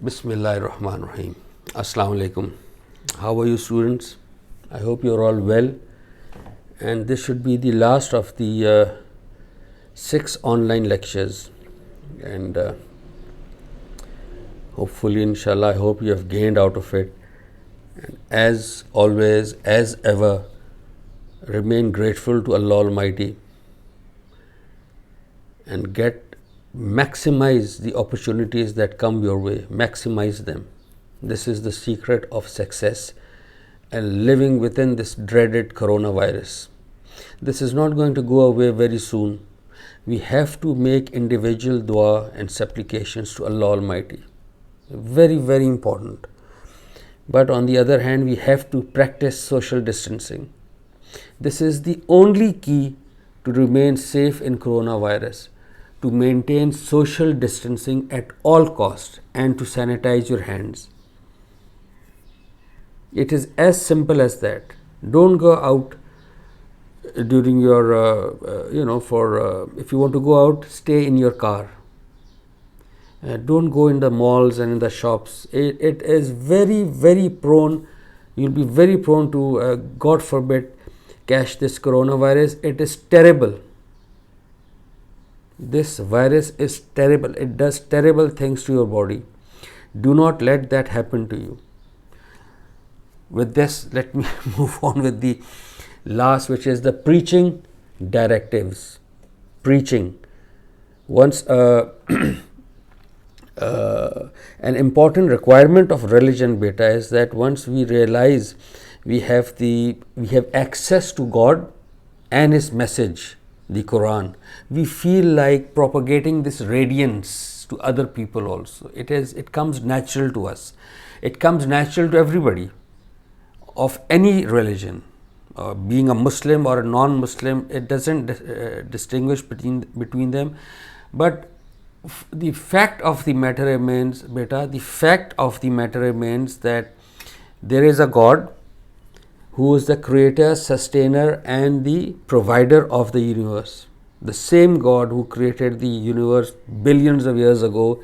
Bismillahirrahmanirrahim. Assalamu alaikum. How are you, students? I hope you're all well. And this should be the last of the 6 online lectures. And hopefully, inshallah, I hope you have gained out of it. And as always, as ever, remain grateful to Allah Almighty and maximize the opportunities that come your way, maximize them. This is the secret of success and living within this dreaded coronavirus. This is not going to go away very soon. We have to make individual dua and supplications to Allah Almighty. Very, very important. But on the other hand, we have to practice social distancing. This is the only key to remain safe in coronavirus, to maintain social distancing at all costs and to sanitize your hands. It is as simple as that. Don't go out during your, if you want to go out, stay in your car. Don't go in the malls and in the shops. It is very, very prone, you'll be very prone to, God forbid, catch this coronavirus. It is terrible. This virus is terrible. It does terrible things to your body. Do not let that happen to you. With this, let me move on with the last, which is the preaching directives. Preaching. Once an important requirement of religion, beta, is that once we realize we have access to God and His message, the Quran, we feel like propagating this radiance to other people also. It comes natural to us. It comes natural to everybody of any religion. Being a Muslim or a non-Muslim, it doesn't distinguish between them. But the fact of the matter remains, beta, the fact of the matter remains that there is a God who is the creator, sustainer and the provider of the universe. The same God who created the universe billions of years ago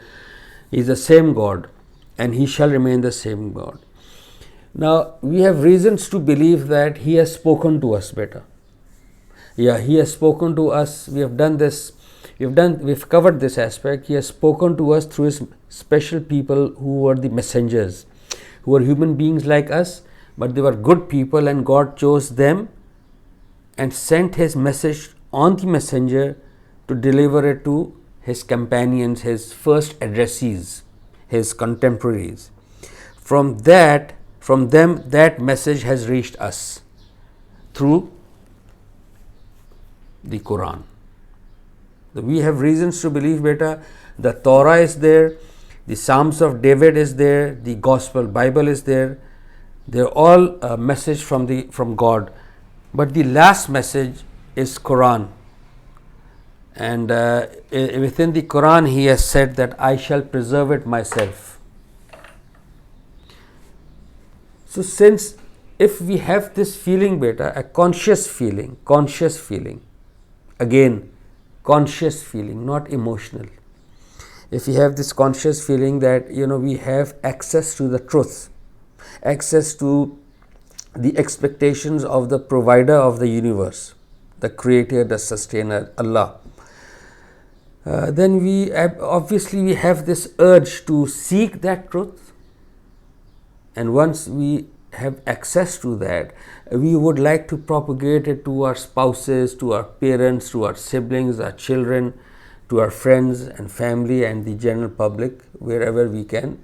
is the same God, and He shall remain the same God. Now, we have reasons to believe that He has spoken to us, beta. Yeah, He has spoken to us. We have done this. We've covered this aspect. He has spoken to us through His special people who were the messengers, who were human beings like us, but they were good people, and God chose them and sent His message on the messenger to deliver it to His companions, His first addressees, His contemporaries. From them, that message has reached us through the Quran. We have reasons to believe, beta, the Torah is there, the Psalms of David is there, the Gospel Bible is there. They're all a message from God. But the last message is Quran. And within the Quran, He has said that I shall preserve it myself. So if we have this feeling, beta, a conscious feeling, again, conscious feeling, not emotional. If we have this conscious feeling that, we have access to the truth, access to the expectations of the provider of the universe, the creator, the sustainer, Allah, then we have this urge to seek that truth. And once we have access to that, we would like to propagate it to our spouses, to our parents, to our siblings, our children, to our friends and family and the general public, wherever we can,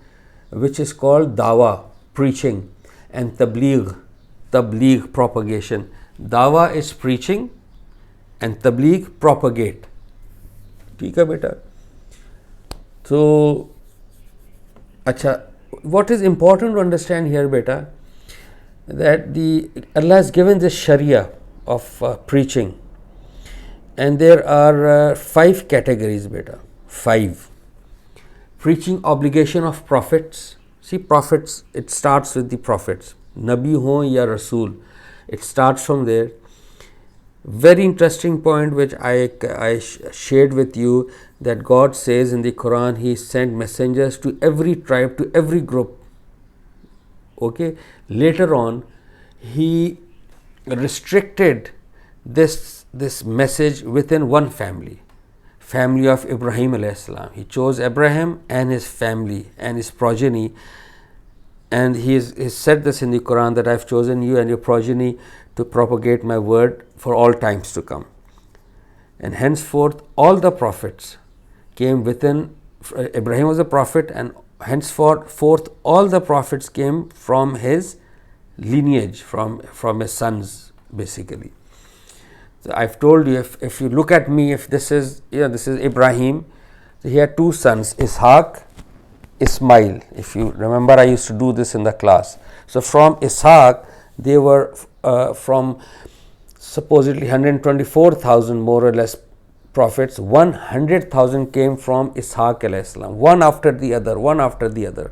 which is called dawah, preaching, and tabligh, propagation. Dawah is preaching and tabligh, propagate. ठीक है बेटा. So, what is important to understand here, beta, that Allah has given this Sharia of preaching, and there are 5 categories, beta. 5. Preaching obligation of prophets. See, prophets, it starts with the prophets. Nabi ho ya Rasul. It starts from there. Very interesting point which I shared with you, that God says in the Quran He sent messengers to every tribe, to every group. Okay, later on He restricted this message within one family of Ibrahim alayhi salam. He chose Abraham and his family and his progeny, and he said this in the Quran, that I have chosen you and your progeny to propagate my word for all times to come. And henceforth all the prophets came within, Ibrahim was a prophet, and henceforth all the prophets came from his lineage, from his sons basically. So I've told you, if you look at me, if this is Ibrahim, so he had two sons, Ishaq, Ismail. If you remember, I used to do this in the class. So from Ishaq, they were from supposedly 124,000 more or less prophets. 100,000 came from Ishaq alayhi salam, one after the other.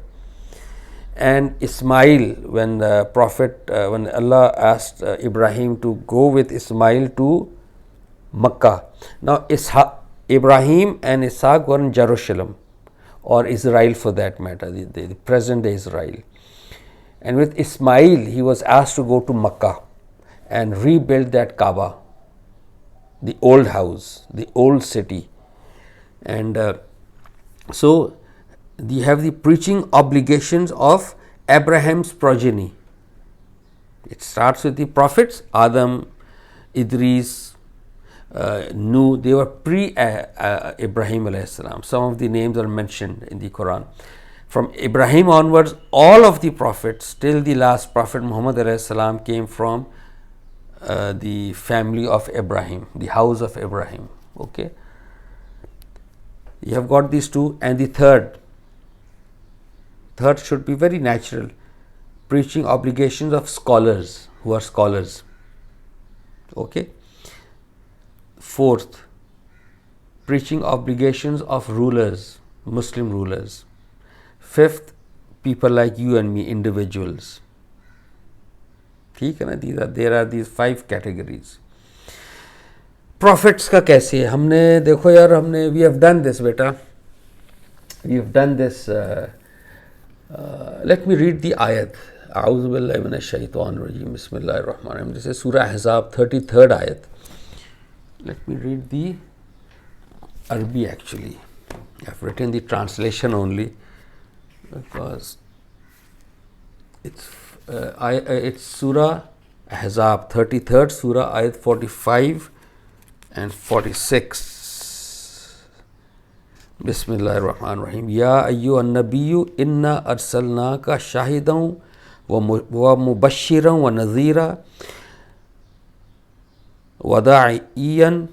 And Ismail, when the Prophet, when Allah asked Ibrahim to go with Ismail to Makkah. Now Ibrahim and Ishaq were in Jerusalem, or Israel for that matter, the present day Israel. And with Ismail, he was asked to go to Makkah and rebuild that Kaaba, the old house, the old city. And so you have the preaching obligations of Abraham's progeny. It starts with the prophets, Adam, Idris, Nuh. They were pre-Ibrahim alayhi salam. Some of the names are mentioned in the Quran. From Ibrahim onwards, all of the prophets till the last prophet Muhammad alayhi salam came from the family of Ibrahim, the house of Ibrahim. Okay, you have got these two, and the third should be very natural, preaching obligations of scholars who are scholars. Okay. Fourth, preaching obligations of rulers, Muslim rulers. Fifth, people like you and me, individuals. ठीक है ना, there are these 5 categories. Prophets का कैसे है? हमने देखो यार, we have done this बेटा, we have done this. Let me read the ayat. أعوذ بالله من الشيطان الرجيم بسم الله الرحمن الرحيم. This is Surah Ahzab, 33rd ayat. Let me read the Arabic actually. I've written the translation only because it's Surah Ahzab, 33rd Surah, ayat 45 and 46. Bismillahirrahmanirrahim. Ya ayyuhan nabiyyu inna arsalnaka shahidan wa mubashiran wa nadhira wa da'iyan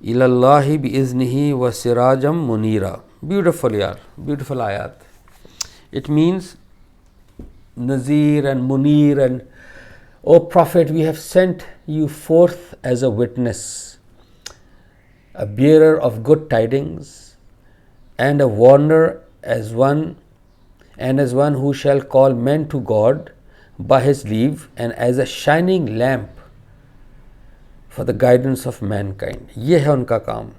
ila Allahi bi iznihi wa sirajam munira. Beautiful ayat. It means Nazir and Munir, and O Prophet, we have sent you forth as a witness, a bearer of good tidings, and a warner, as one who shall call men to God by his leave, and as a shining lamp for the guidance of mankind. Ye hai unka kaam,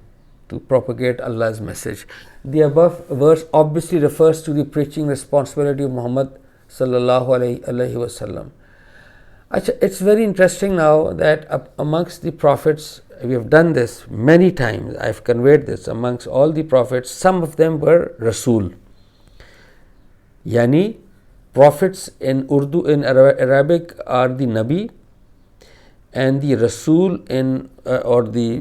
to propagate Allah's message. The above verse obviously refers to the preaching responsibility of Muhammad sallallahu alaihi wasallam. It's very interesting now that amongst the prophets, we have done this many times, I've conveyed this, amongst all the prophets, some of them were Rasul. Yani, prophets in Urdu, in Arabic, are the Nabi, and the Rasul the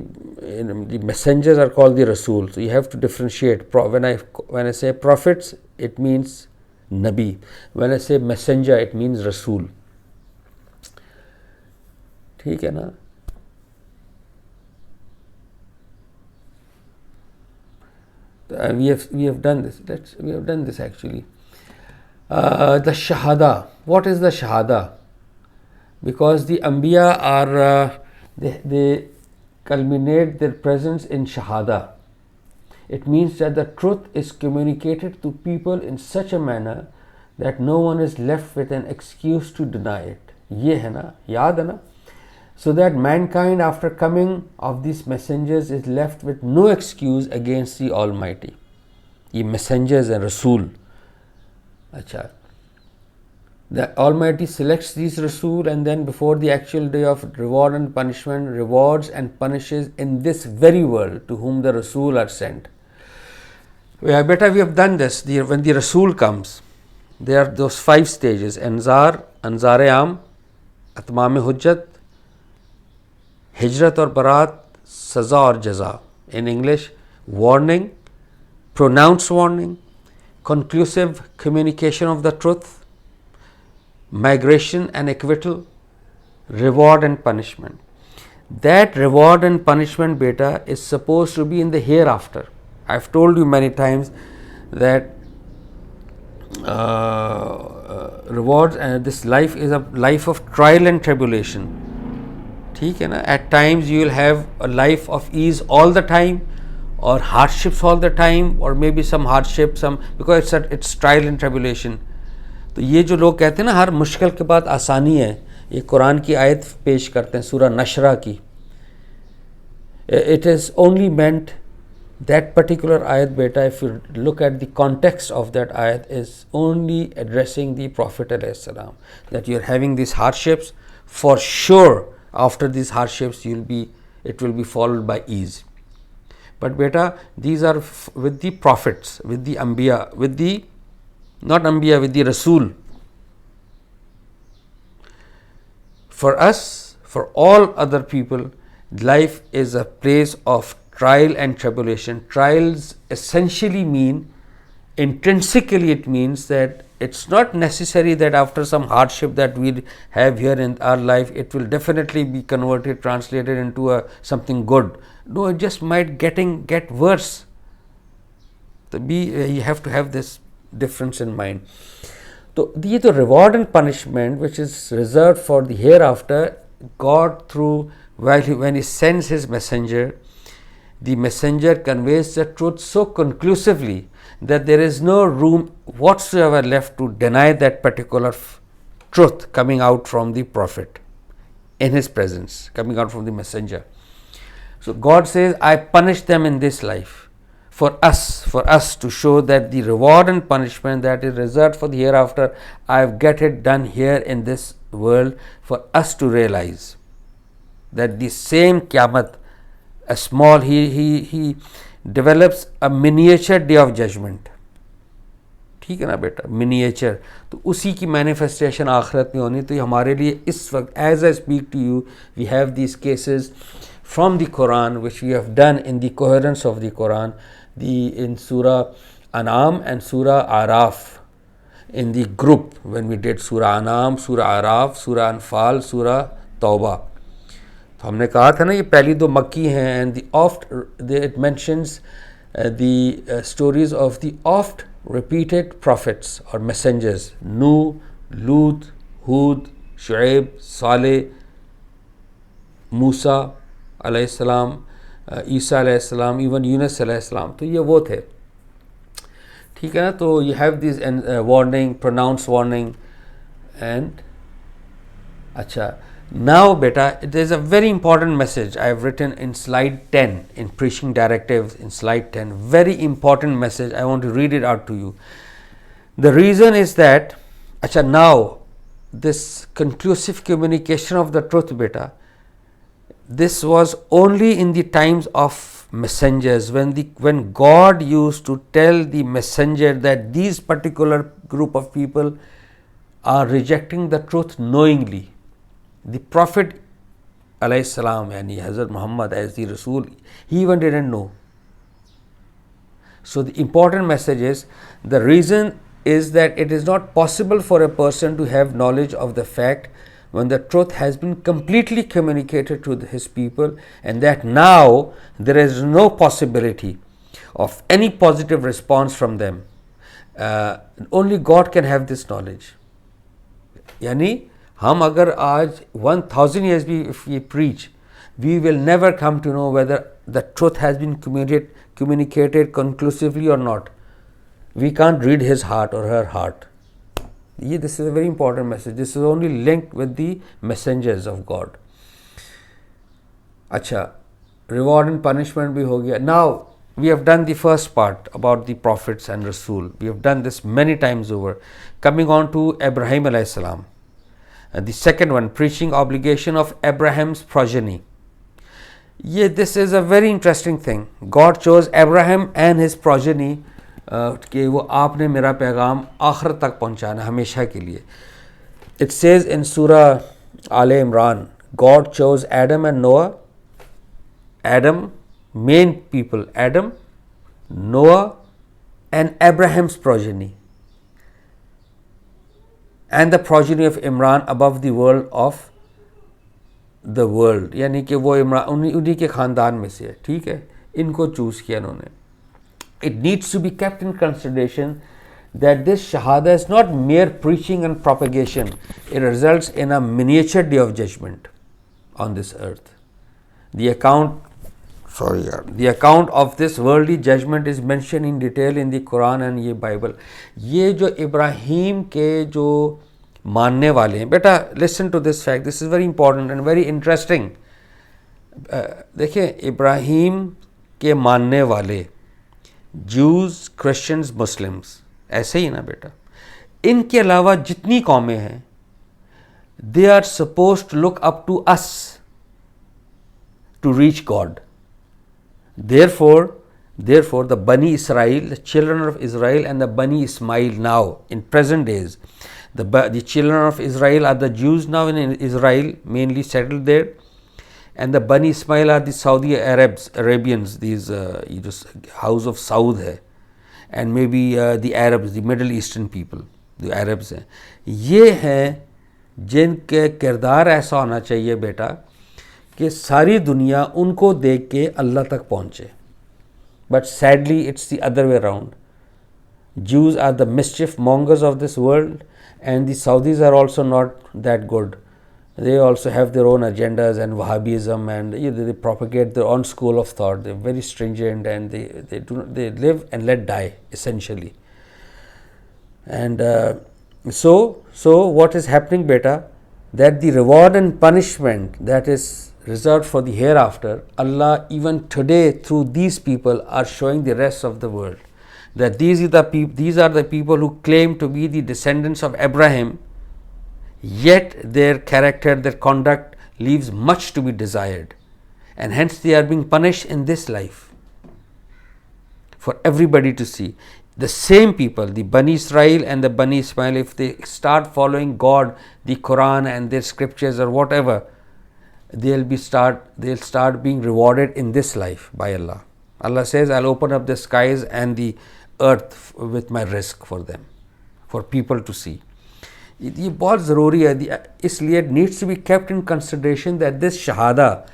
messengers are called the Rasul. So you have to differentiate. When I say prophets, it means Nabi. When I say messenger, it means Rasul. ठीक है ना? We have done this. We have done this actually. The Shahada. What is the Shahada? Because the Anbiya are they culminate their presence in Shahada. It means that the truth is communicated to people in such a manner that no one is left with an excuse to deny it. ये है ना, याद है ना? so that mankind after coming of these messengers is left with no excuse against the Almighty. Ye messengers and Rasul. Acha. The Almighty selects these Rasul, and then before the actual day of reward and punishment, rewards and punishes in this very world to whom the Rasul are sent. We have done this. When the Rasul comes, there are those 5 stages: Anzar, Anzar-e-Am, Atmam-e-Hujjat, Hijrat or Barat, Saza or Jaza. In English, warning, pronounced warning, conclusive communication of the truth, migration and acquittal, reward and punishment. That reward and punishment, beta, is supposed to be in the hereafter. I have told you many times that rewards and this life is a life of trial and tribulation. At times you will have a life of ease all the time, or hardships all the time, or maybe some hardship, because it's trial and tribulation. तो ये जो लोग कहते हैं ना हर मुश्किल के बाद आसानी है, ये कुरान की आयत पेश करते हैं सूरह नशरा की. It is only meant, that particular ayat, beta, if you look at the context of that ayat, is only addressing the Prophet ﷺ, that you are having these hardships. For sure, after these hardships, it will be followed by ease. But beta, these are with the prophets, with the Anbiya, with the Rasul. For us, for all other people, life is a place of trial and tribulation. Trials essentially intrinsically it means that it's not necessary that after some hardship that we have here in our life, it will definitely be converted, translated into something good. No, it just might get worse. You have to have this difference in mind. So the reward and punishment which is reserved for the hereafter, God when He sends His messenger, the messenger conveys the truth so conclusively that there is no room whatsoever left to deny that particular truth coming out from the Prophet in his presence, coming out from the messenger. So God says, I punish them in this life for us to show that the reward and punishment that is reserved for the hereafter, I get it done here in this world, for us to realize that the same Qiyamah, he develops a miniature day of judgment. ठीक है ना बेटा, miniature, तो उसी की manifestation आखिरत में होनी. तो हमारे लिए इस वक्त, as I speak to you, we have these cases from the Quran, which we have done in the coherence of the Quran, in Surah An'am and Surah Araf, in the group when we did Surah An'am, Surah Araf, Surah Anfal, Surah Tawbah. तो हमने कहा था ना ये पहली 2 मक्की हैं, and it mentions the stories of the oft repeated prophets or messengers: Nuh, Lut, Hud, Shu'aib, Saleh, Musa alayhi salam, Isa alayhi salam, even Yunus alayhi salam. तो ये वो थे. ठीक है ना. तो you have this warning, pronounced warning. And अच्छा, now beta, there is a very important message I have written in slide 10 in preaching directives, in slide 10. Very important message. I want to read it out to you. The reason is that now this conclusive communication of the truth, beta, this was only in the times of messengers, when God used to tell the messenger that these particular group of people are rejecting the truth knowingly. The Prophet alayhi salam, yani Hazrat Muhammad as the Rasul, he even didn't know. So the important message is, the reason is that it is not possible for a person to have knowledge of the fact when the truth has been completely communicated to his people, and that now there is no possibility of any positive response from them. Only God can have this knowledge. Yani, हम अगर आज 1000 years if we preach, we will never come to know whether the truth has been communicated conclusively or not. We can't read his heart or her heart. This is a very important message. This is only linked with the messengers of God. अच्छा, reward and punishment भी हो गया. Now we have done the first part about the prophets and Rasul. We have done this many times over. Coming on to Abraham alayhi salam. The second one, preaching obligation of Abraham's progeny. This is a very interesting thing. God chose Abraham and his progeny कि वो आपने मेरा पैगाम आखिर तक पहुंचाना हमेशा के लिए. It says in Surah Al Imran, God chose Adam and Noah. Adam, main people, Adam, Noah and Abraham's progeny, and the progeny of Imran above the world of the world. यानी कि वो इमरान उन्हीं के ख़ानदान में से है. ठीक है, इनको चूज़ किया उन्होंने. It needs to be kept in consideration that this shahada is not mere preaching and propagation. It results in a miniature day of judgment on this earth. The account of this worldly judgment is mentioned in detail in the Quran and ये Bible. ये जो इब्राहीम के जो मानने वाले हैं, बेटा listen to this fact, this is very important and very interesting. देखिए, इब्राहीम के मानने वाले Jews, Christians, Muslims, ऐसे ही ना बेटा, इनके अलावा जितनी कौमें हैं, they are supposed to look up to us to reach God. Therefore, the Bani Israel, the children of Israel, and the Bani Ismail now in present days, the children of Israel are the Jews now in Israel, mainly settled there, and the Bani Ismail are the Saudi Arabians, these house of Saud hai, and maybe the Arabs, the Middle Eastern people, the Arabs हैं. ये हैं जिनके किरदार ऐसा होना चाहिए बेटा कि सारी दुनिया उनको देख के अल्लाह तक पहुँचे. But sadly it's the other way around. Jews are the mischief mongers of this world, and the Saudis are also not that good. They also have their own agendas and Wahhabism, and they propagate their own school of thought. They're very stringent, and they live and let die essentially. And so what is happening beta, that the reward and punishment that is reserved for the hereafter, Allah even today through these people are showing the rest of the world that these are the people who claim to be the descendants of Abraham, yet their character, their conduct leaves much to be desired, and hence they are being punished in this life for everybody to see. The same people, the Bani Israel and the Bani Ismail, if they start following God, the Quran and their scriptures or whatever, they'll start being rewarded in this life by Allah. Allah says, I'll open up the skies and the earth with my rizq for them, for people to see. ये बहुत ज़रूरी है, इसलिए it needs to be kept in consideration that this shahada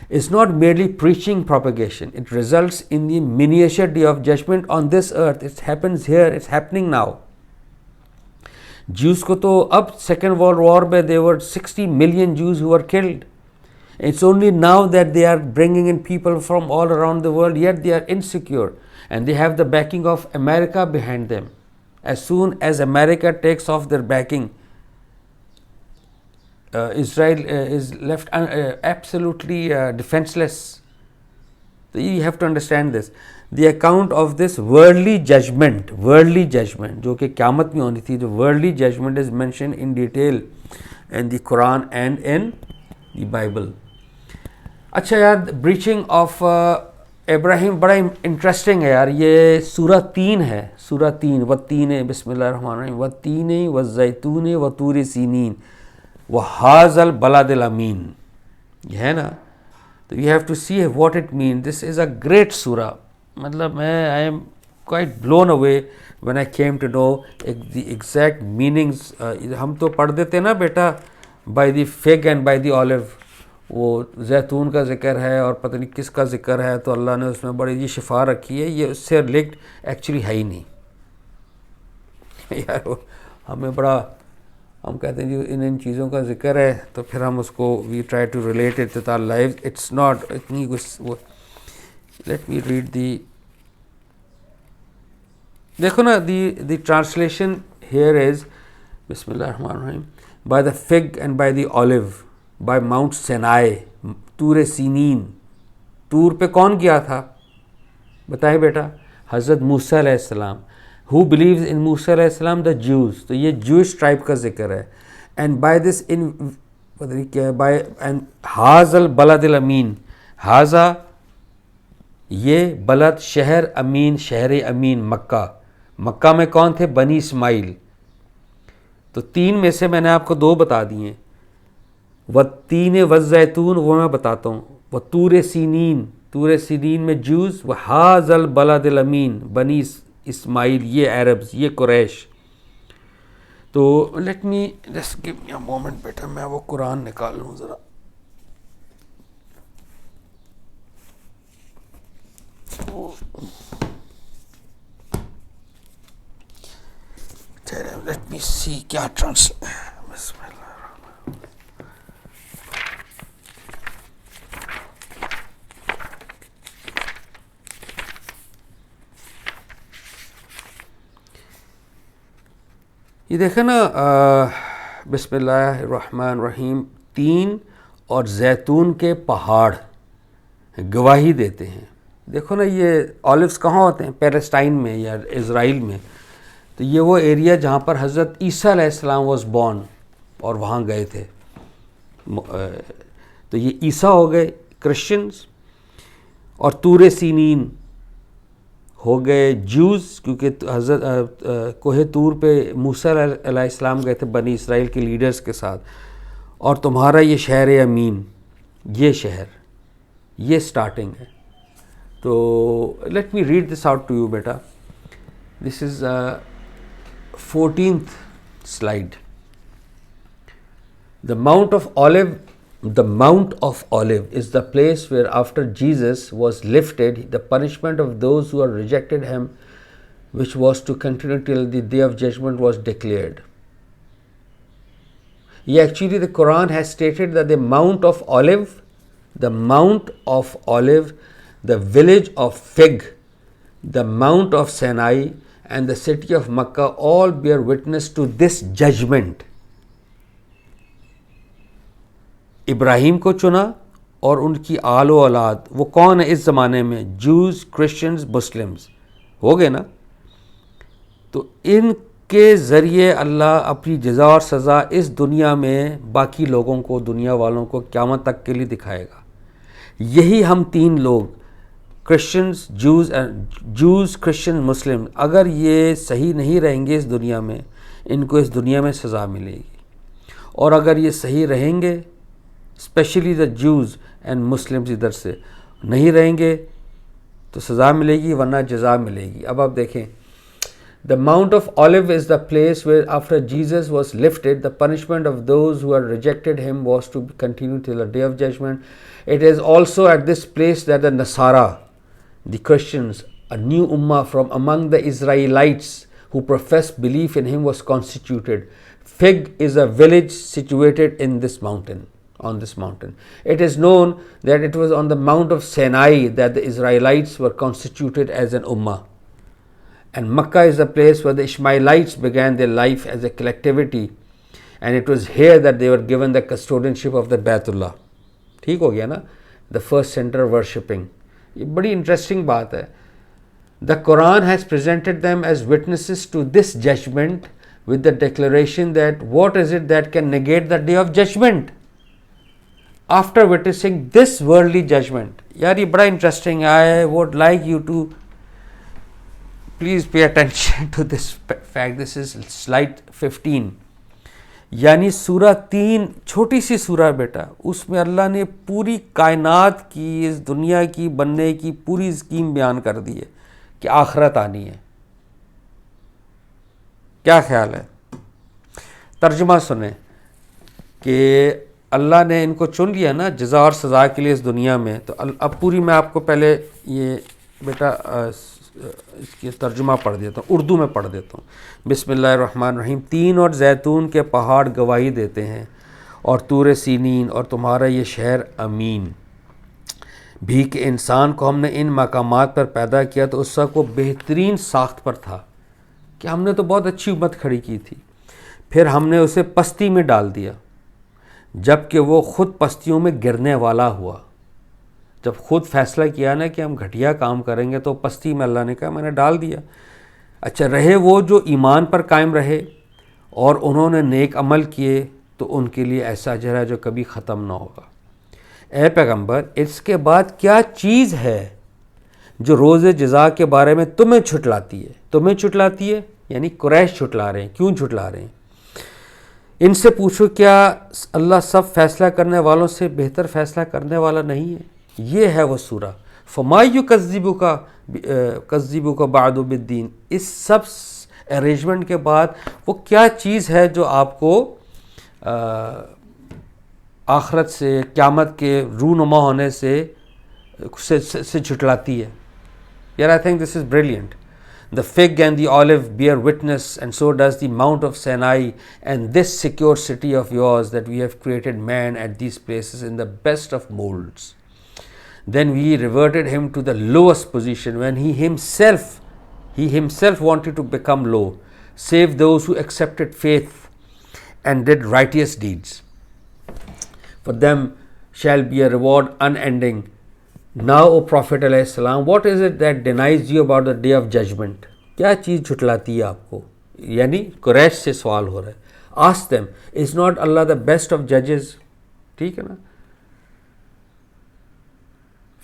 is not merely preaching propagation. It results in the miniature day of judgment on this earth. It happens here, it's happening now. Jews को तो अब Second World War में there were 60 million Jews who were killed. It's only now that they are bringing in people from all around the world, yet they are insecure and they have the backing of America behind them. As soon as America takes off their backing, Israel is left absolutely defenseless. So you have to understand this. The account of this worldly judgment, जो कि क़यामत में होनी थी, जो worldly judgment is mentioned in detail in the Quran and in the Bible. अच्छा यार, breaching of Ibrahim बड़ा इंटरेस्टिंग है यार. ये सूरा 3 है, सूरा 3, वत्तीन बिस्मिल्लाहिर्रहमानिर्रहीम, वत्तीन वज़ैतून वतूर सीनीन वहाज़ल बलादिल अमीन, ये है ना. तो you have to see what it mean. This is a great surah. मतलब I am quite blown away when I came to know the exact meanings. हम तो पढ़ देते ना बेटा by the fig and by the olive, वो जैतून का ज़िक्र है और पता नहीं किसका ज़िक्र है, तो अल्लाह ने उसमें बड़ी जी शिफा रखी है. ये उससे लिंक्ड एक्चुअली है ही नहीं यार. हमें बड़ा, हम कहते हैं जी इन चीज़ों का ज़िक्र है, तो फिर हम उसको we try to relate it with our life. It's not इतनी कुछ. लेट मी रीड दी, देखो ना, द ट्रांसलेशन हियर इज़ बिस्मिल्लाहिर्रहमानिर्रहीम, by the fig and by the olive, by Mount Sinai, तूर सीनीन। तूर पे कौन गया था बताए बेटा? हज़रत मूसा अलैहिस्सलाम। हु बिलीव्स इन मूसा अलैहिस्सलाम? The Jews. तो ये ज्यूश ट्राइब का जिक्र है। एंड बाय दिस इन पता नहीं क्या है, बाय एंड हाजल बलदिल अमीन। हाजा ये बलद शहर, अमीन शहर अमीन मक्का। मक्का में कौन थे? बनी इस्माइल। तो 3 में से मैंने आपको 2 बता दिए। व तीन व जैतून वो मैं बताता हूँ। व तूर सीनीन, तूर सीनीन में जूस। व हाजल बलदिल अमीन बनी इस्माइल, ये अरब्स, ये कुरैश। तो let me just give me a moment बेटा, मैं वो कुरान निकाल लूँ ज़रा। लेट मी सी क्या ट्रांसलेट। ये देखें ना, बिस्मिल्लाहिर्रहमानिर्रहीम। 3 और जैतून के पहाड़ गवाही देते हैं। देखो ना, ये ऑलिव्स कहाँ होते हैं? पैलेस्टाइन में या इज़राइल में। तो ये वो एरिया जहाँ पर हज़रत ईसा अलैहिस्सलाम वाज बॉर्न, और वहाँ गए थे। तो ये ईसा हो गए क्रिश्चियंस, और तूर सीनीन हो गए जूज़, क्योंकि हज़रत कोहे तूर पे मूसा अलैहिस्सलाम गए थे बनी इसराइल के लीडर्स के साथ। और तुम्हारा ये शहर अमीन, ये शहर, ये स्टार्टिंग है। तो let me read this out to you बेटा। This is 14th slide. The Mount of Olive. The Mount of Olive is the place where after Jesus was lifted, the punishment of those who had rejected him, which was to continue till the day of judgment, was declared. Actually, the Quran has stated that the Mount of Olive, the Mount of Olive, the village of Fig, the Mount of Sinai, and the city of Makkah all bear witness to this judgment. Ibrahim को चुना और उनकी आलो औलाद, वो कौन है इस ज़माने में? जूस, क्रिश्चियंस, मुस्लिम्स हो गए ना। तो इनके ज़रिए अल्लाह अपनी जज़ा और सज़ा इस दुनिया में बाकी लोगों को, दुनिया वालों को क़यामत तक के लिए दिखाएगा। यही हम 3 लोग, क्रिश्चियंस, जूस, क्रिश्चियन, मुस्लिम, अगर ये सही नहीं रहेंगे इस दुनिया में, इनको इस दुनिया में सज़ा मिलेगी। और अगर ये सही रहेंगे, specially the use and Muslims इधर से नहीं रहेंगे तो सज़ा मिलेगी, वरना जज़ा मिलेगी। अब आप देखें, the Mount of Olive is the place where after Jesus was lifted the punishment of those who had rejected him was to continue till the day of judgment. It is also at this place that the नसारा, the Christians, a new ummah from among the Israelites who professed belief in him, was constituted. Fig is a village situated in this mountain, on this mountain. It is known that it was on the Mount of Sinai that the Israelites were constituted as an ummah. And Makkah is the place where the Ishmaelites began their life as a collectivity, and it was here that they were given the custodianship of the Baitullah. ठीक हो गया ना? The first center of worshipping. ये बड़ी interesting बात है। The Quran has presented them as witnesses to this judgement with the declaration that what is it that can negate the day of judgement after witnessing this worldly judgement. यार ये बड़ा interesting है। I would like you to please pay attention to this fact. This is slide 15, यानी सूरा 3, छोटी सी सूरा बेटा, उसमें अल्लाह ने पूरी कायनात की, इस दुनिया की बनने की पूरी स्कीम बयान कर दी है कि आखिरत आनी है। क्या ख्याल है? तर्जुमा सुने कि अल्लाह ने इनको चुन लिया ना जज़ा और सज़ा के लिए इस दुनिया में। तो अब पूरी मैं आपको पहले ये बेटा इसकी तर्जुमा पढ़ देता हूँ, उर्दू में पढ़ देता हूँ। बिस्मिल्लाहिर्रहमानिर्रहीम। 3 और जैतून के पहाड़ गवाही देते हैं, और तूर सीनीन, और तुम्हारा ये शहर अमीन भी कि इंसान को हमने इन मकामात पर पैदा किया तो उस वक्त वो बेहतरीन साख्त पर था कि हमने तो बहुत अच्छी उम्मत खड़ी की थी, फिर हमने उसे पस्ती में डाल दिया जबकि वो ख़ुद पस्तियों में गिरने वाला हुआ। जब खुद फैसला किया ना कि हम घटिया काम करेंगे तो पस्ती में अल्लाह ने कहा मैंने डाल दिया। अच्छा, रहे वो जो ईमान पर कायम रहे और उन्होंने नेक अमल किए तो उनके लिए ऐसा अजर है जो कभी ख़त्म ना होगा। ए पैगंबर, इसके बाद क्या चीज़ है जो रोज़ जज़ा के बारे में तुम्हें छुटलाती है? तुम्हें छुटलाती है यानी कुरैश छुटला रहे हैं। क्यों छुटला रहे हैं? इनसे पूछो क्या अल्लाह सब फैसला करने वालों से बेहतर फैसला करने वाला नहीं है? ये है वो सूरा। फमायु कज़्ज़िबु का बादु बिद्दीन। इस सब अरेंजमेंट के बाद वो क्या चीज़ है जो आपको आखरत से, क़यामत के रूनुमा होने से छुटलाती है? यार, I think this is brilliant. The fig and the olive bear witness, and so does the Mount of Sinai and this secure city of yours, that we have created man at these places in the best of molds. Then we reverted him to the lowest position when he himself wanted to become low, save those who accepted faith and did righteous deeds. For them shall be a reward unending. Now, O Prophet ﷺ, what is it that denies you about the day of judgment? क्या चीज़ झुटलाती है आपको? यानी कुरैश से सवाल हो रहा है। Ask them, is not Allah the best of judges? ठीक है ना?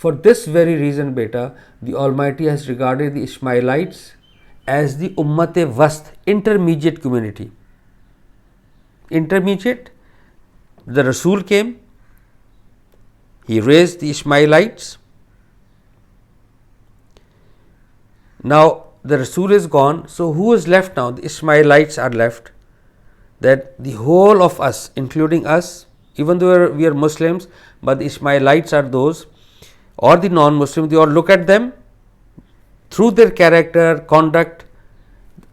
For this very reason, beta, the Almighty has regarded the Ishmaelites as the Ummat-e-Wast, intermediate community. Intermediate, the Rasul came, he raised the Ishmaelites. Now the Rasul is gone, so who is left now? The Ishmaelites are left. That the whole of us, including us, even though we are Muslims, but the Ishmaelites are those, or the non-Muslims, they all look at them, through their character, conduct,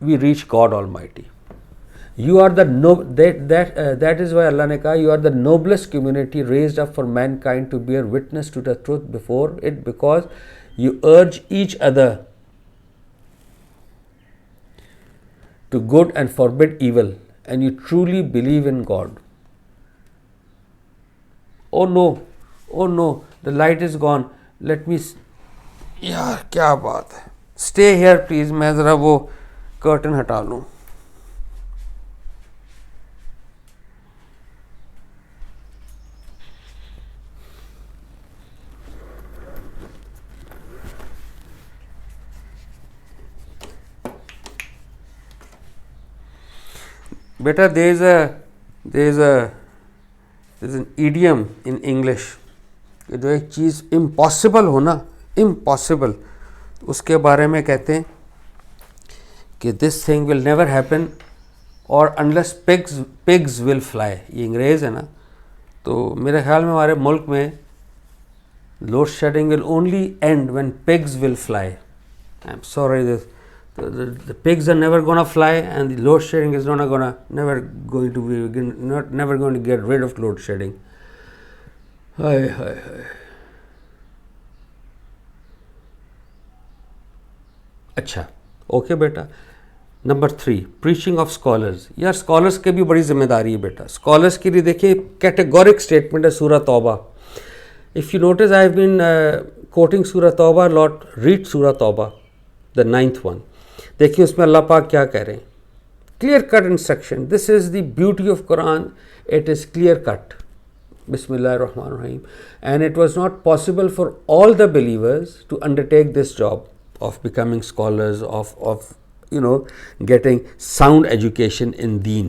we reach God Almighty. You are the that is why Allah ne kaha, you are the noblest community raised up for mankind to bear witness to the truth before it, because you urge each other to good and forbid evil, and you truly believe in God. Oh no, the light is gone. Let me, यार क्या बात है। Stay here please, मैं ज़रा वो curtain हटा लूँ। बेटा, there is an idiom in English कि जो एक चीज़ इम्पॉसिबल हो ना, इम्पॉसिबल, उसके बारे में कहते हैं कि this thing will never happen और अनलेस पिग्स विल फ्लाई। ये अंग्रेज़ है ना, तो मेरे ख्याल में हमारे मुल्क में load shedding will only and when pigs will fly. I am sorry, the pigs are never going to fly, and the load shedding is never going to get rid of load shedding. Hi. अच्छा, okay बेटा। Number 3, preaching of scholars. यार, scholars की भी बड़ी जिम्मेदारी है बेटा। Scholars के लिए देखिए कैटेगोरिक स्टेटमेंट है सूरह तौबा। If you notice, I have been quoting सूरह तौबा लॉट। रीड सूरह तौबा, द 9th one। देखिए उसमें अल्लाह पाक क्या कह रहे हैं। Clear cut instruction. This is the beauty of Quran, it is clear cut. बिस्मिल्लाहिर्रहमानिर्रहीम। And it was not possible for all the believers to undertake this job of becoming scholars, of getting sound education in deen.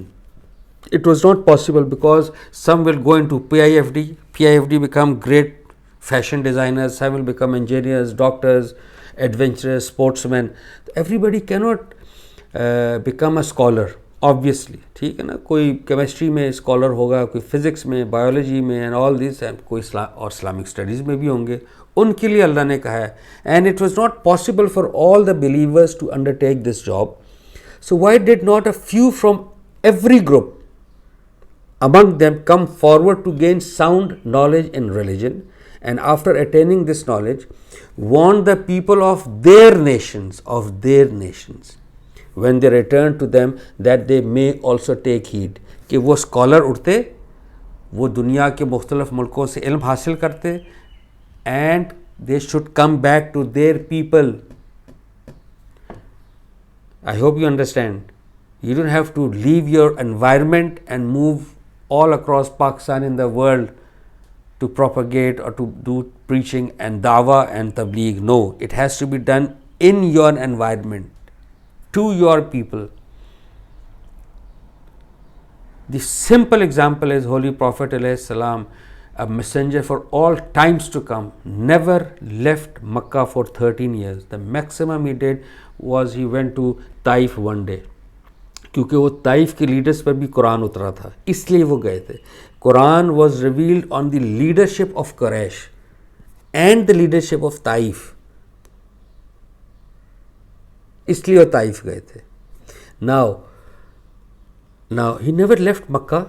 It was not possible because some will go into PIFD become great fashion designers, some will become engineers, doctors, adventurers, sportsmen. Everybody cannot become a scholar, obviously, ठीक है ना। कोई chemistry में scholar होगा, कोई physics में, biology में and all this, कोई और इस्लामिक स्टडीज़ में भी होंगे। उनके लिए अल्लाह ने कहा है, and it was not possible for all the believers to undertake this job, so why did not a few from every group among them come forward to gain sound knowledge in religion, and after attaining this knowledge warn the people of their nations when they return to them that they may also take heed। कि वो scholar उठते, वो दुनिया के मुख्तलिफ मुल्कों से इल्म हासिल करते, and they should come back to their people. I hope you understand. You don't have to leave your environment and move all across Pakistan in the world to propagate or to do preaching and dawah and tabligh. No, it has to be done in your environment, to your people. The simple example is Holy Prophet ﷺ, a messenger for all times to come, never left Makkah for 13 years. The maximum he did was he went to Taif one day. क्योंकि वो Taif के leaders पर भी कुरान उतरा था, इसलिए वो गए थे. Quran was revealed on the leadership of Quraish and the leadership of Taif, इसलिए वो ताइफ गए थे. Now he never left Makkah.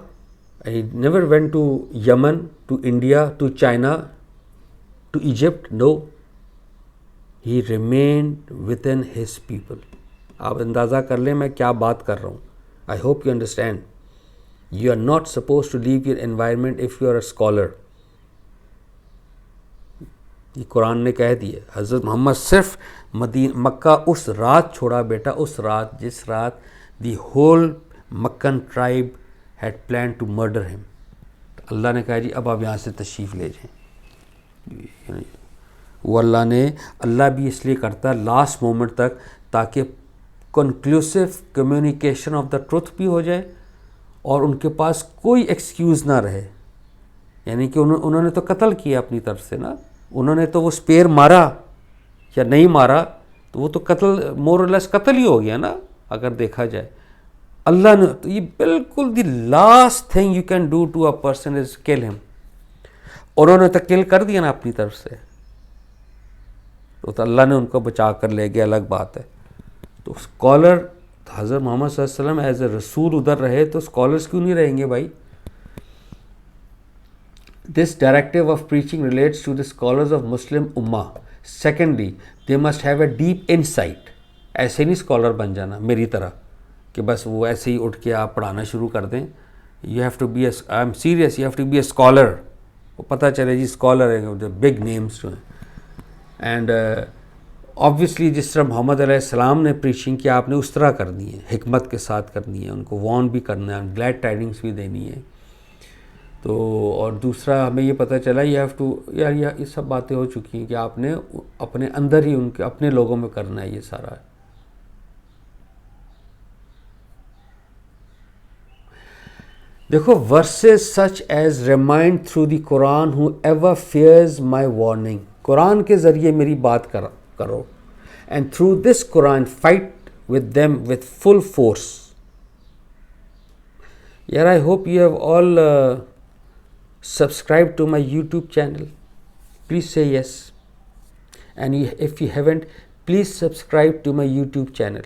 He never went to Yemen, to India, to China, to Egypt. No, he remained within his people. आप अंदाज़ा कर लें मैं क्या बात कर रहा हूँ. I hope you understand. You are not supposed to leave your environment if you are a scholar. ये कुरान ने कह दिया. हज़रत मोहम्मद सिर्फ मक्का उस रात छोड़ा बेटा, उस रात जिस रात the whole Meccan tribe had planned to murder him. अल्लाह ने कहा जी अब आप यहाँ से तशरीफ़ ले जाएं. वो अल्लाह भी इसलिए करता है लास्ट मोमेंट तक, ताकि conclusive communication of the truth भी हो जाए और उनके पास कोई एक्सक्यूज़ ना रहे. यानी कि उन्होंने तो कत्ल किया अपनी तरफ से ना, उन्होंने तो वो स्पेयर मारा या नहीं मारा तो वो तो कत्ल, मोर और लेस कत्ल ही हो गया ना अगर देखा जाए. अल्लाह ने तो ये बिल्कुल the last thing you can do to a person is kill him. उन्होंने तो किल कर दिया ना अपनी तरफ से, तो अल्लाह ने उनको बचा कर ले गया, अलग बात है. तो स्कॉलर हज़रत मोहम्मद सल्लल्लाहु अलैहि वसल्लम एज ए रसूल उधर रहे तो स्कॉलर्स क्यों नहीं रहेंगे भाई. This directive of preaching relates to the scholars of Muslim उम्मा. Secondly, they must have a deep insight. ऐसे नहीं स्कॉलर बन जाना मेरी तरह कि बस वो ऐसे ही उठ के आप पढ़ाना शुरू कर दें. You have to be I am serious, you have to be a scholar. वो पता चले जी स्कॉलर है, जो बिग नेम्स जो हैं. एंड ऑब्वियसली जिस तरह मोहम्मद अलैहिस्सलाम ने प्रीचिंग किया आपने उस तरह करनी है, हिकमत के साथ करनी है, उनको वार्न भी करना है, ग्लैड टाइडिंग्स भी देनी है. तो और दूसरा हमें ये पता चला यू हैव टू, यार ये सब बातें हो चुकी हैं कि आपने अपने अंदर ही उनके अपने लोगों में करना है ये सारा. देखो verses such as remind through the Quran who ever fears my warning. Quran के ज़रिए मेरी बात करो and through this Quran fight with them with full force. यार I hope you have all subscribe to my YouTube channel. Please say yes, and if you haven't please subscribe to my YouTube channel.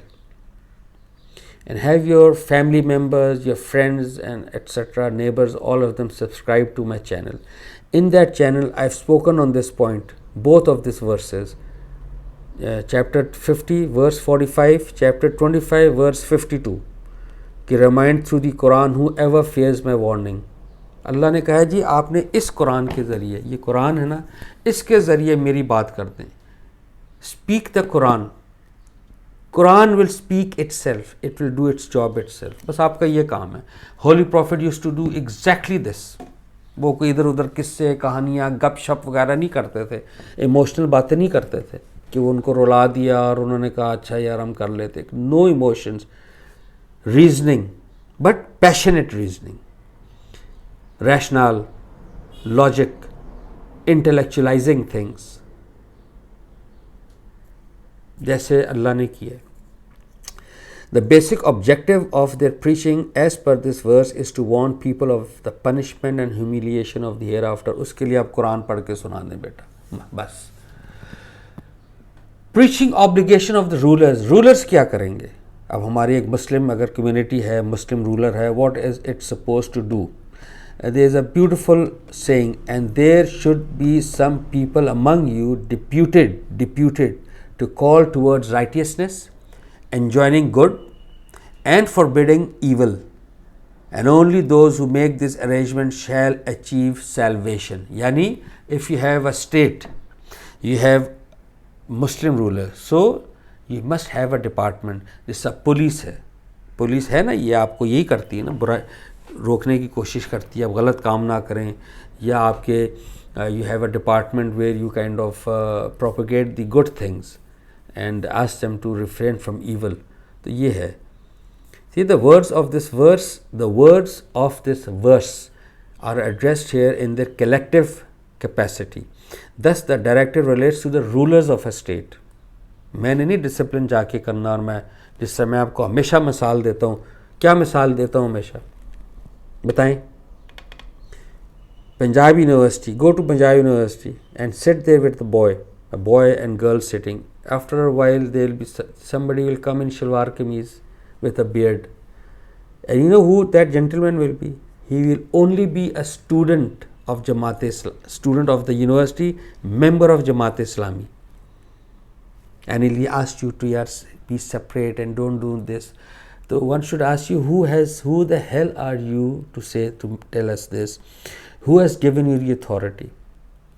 And have your family members, your friends and etc. neighbors, all of them subscribe to my channel. In that channel I've spoken on this point, both of these verses, chapter 50 verse 45, chapter 25 verse 52 कि remind through the Quran whoever fears my warning. अल्लाह ने कहा जी आपने इस कुरान के ज़रिए, ये कुरान है ना, इसके ज़रिए मेरी बात कर दें. Speak the Quran. Quran will speak itself, it will do its job itself. बस आपका ये काम है. Holy Prophet used to do exactly this. वो कोई इधर उधर किस्से कहानियाँ गप शप वगैरह नहीं करते थे, इमोशनल बातें नहीं करते थे कि वो उनको रुला दिया और उन्होंने कहा अच्छा यार हम कर लेते. No emotions, reasoning, but passionate reasoning, rational logic, intellectualising things, जैसे अल्लाह ने किया. The basic objective of their preaching as per this verse is to warn people of the punishment and humiliation of the hereafter. उसके लिए आप कुरान पढ़ के सुना दें बेटा बस. Preaching obligation of the rulers. Rulers क्या करेंगे? अब हमारी एक मुस्लिम अगर कम्युनिटी है, मुस्लिम रूलर है, what is it suppose to do? There is a beautiful saying, and there should be some people among you deputed to call towards righteousness, enjoining good and forbidding evil, and only those who make this arrangement shall achieve salvation. Yani if you have a state you have Muslim ruler, so you must have a department. जैसा police है ना, ये आपको यही करती है ना, बुरा रोकने की कोशिश करती है, आप गलत काम ना करें, या आपके you have a department where you kind of propagate the good things and ask them to refrain from evil. तो ये है. See, the words of this verse are addressed here in their collective capacity. Thus the directive relates to the rulers of a state. मैंने नहीं discipline जाके करना, और मैं जिससे मैं आपको हमेशा मिसाल देता हूँ. क्या मिसाल देता हूँ हमेशा, बताएं? Punjab University, go to Punjab University and sit there with a boy and girl sitting. After a while, somebody will come in shalwar kameez with a beard, and you know who that gentleman will be? He will only be a student of student of the university, member of Jamaat Islami, and he'll ask you to be separate and don't do this. So one should ask you, who the hell are you to tell us this? Who has given you the authority?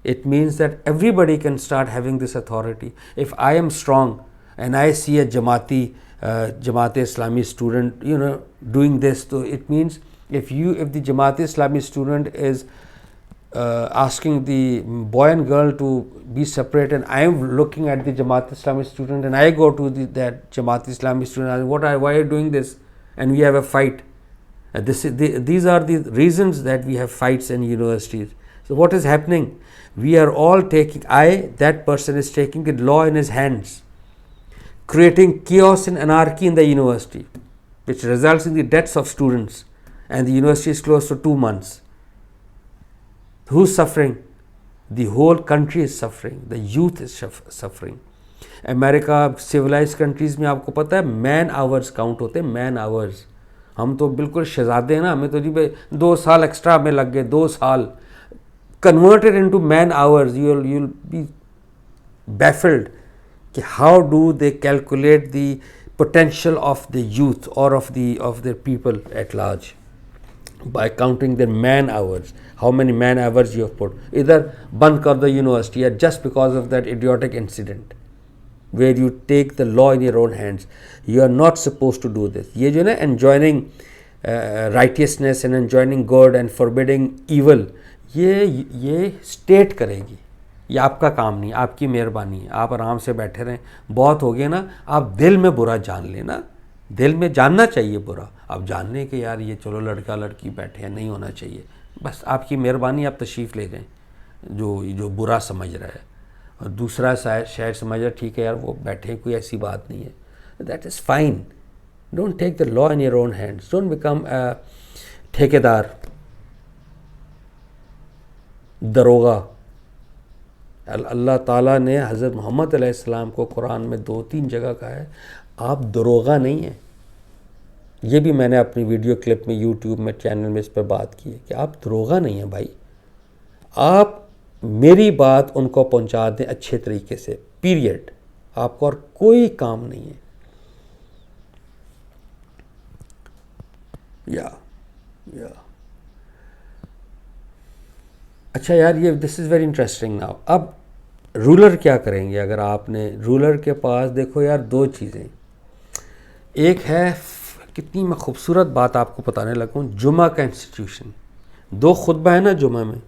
It means that everybody can start having this authority. If I am strong and I see a Jamaati Islami student, doing this, so it means if the Jamaati Islami student is asking the boy and girl to be separate, and I am looking at the Jamaat Islami student, and I go to that Jamaat Islami student, why are you doing this? And we have a fight. These are the reasons that we have fights in universities. So what is happening? We are all that person is taking the law in his hands, creating chaos and anarchy in the university, which results in the deaths of students, and the university is closed for 2 months. Who's suffering? The whole country is suffering. The youth is suffering. America, civilized countries में आपको पता है man hours count होते हैं, man hours. हम तो बिल्कुल शहजादे हैं ना, हमें तो जी भाई 2 साल एक्स्ट्रा हमें लग गए, 2 साल. Converted into man hours, you'll be baffled कि how do they calculate the potential of the youth or of the people at large by counting their man hours. How many man hours you have put? Either bunk कर the university, or just because of that idiotic incident where you take the law in your own hands. You are not supposed to do this. ये जो ना enjoining righteousness and enjoining good and forbidding evil, ये state करेगी. ये आपका काम नहीं, आपकी मेहरबानी है. आप आराम से बैठे रहें. बहुत हो गया ना, आप दिल में बुरा जान लेना. दिल में जानना चाहिए बुरा. आप जानने के यार ये चलो लड़का लड़की बैठे हैं, नहीं होना चाहिए. बस आपकी मेहरबानी, आप तशरीफ़ ले जाएं जो बुरा समझ रहा है, और दूसरा शायद समझ रहा है ठीक है यार वो बैठे, कोई ऐसी बात नहीं है. That is fine. Don't take the law in your own hands. Don't become ठेकेदार, दरोगा. अल्लाह ताला ने हज़रत मोहम्मद अलैहिस्सलाम को कुरान में 2-3 जगह कहा है आप दरोगा नहीं हैं. ये भी मैंने अपनी वीडियो क्लिप में यूट्यूब में चैनल में इस पर बात की है कि आप दरोगा नहीं हैं भाई. आप मेरी बात उनको पहुंचा दें अच्छे तरीके से, पीरियड. आपको और कोई काम नहीं है. या अच्छा यार, ये this is very interesting now. अब रूलर क्या करेंगे? अगर आपने रूलर के पास देखो यार 2 चीज़ें. एक है, कितनी मैं खूबसूरत बात आपको बताने लगा हूँ, जुमा का इंस्टीट्यूशन. 2 खुतबा है ना जुमा में.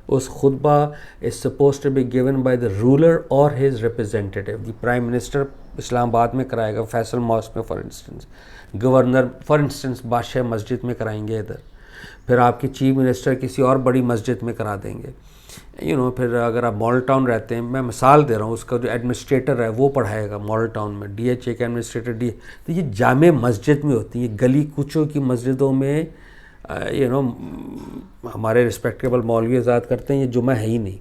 उस खुतबा is suppose to be given by the ruler और his representative. The prime minister Islamabad में कराएगा, फैसल मॉस्क में for instance. Governor for instance Badshah Masjid में कराएंगे इधर. फिर आपके चीफ मिनिस्टर किसी और बड़ी मस्जिद में करा देंगे. फिर अगर आप मॉडल टाउन रहते हैं, मैं मिसाल दे रहा हूँ, उसका जो एडमिनिस्ट्रेटर है वो पढ़ाएगा मॉडल टाउन में, DHA के एडमिनिस्ट्रेटर तो ये जामे मस्जिद में होती है. गली कूचों की मस्जिदों में हमारे रिस्पेक्टेबल मौलवी आज़ाद करते हैं, ये जुमा है ही नहीं.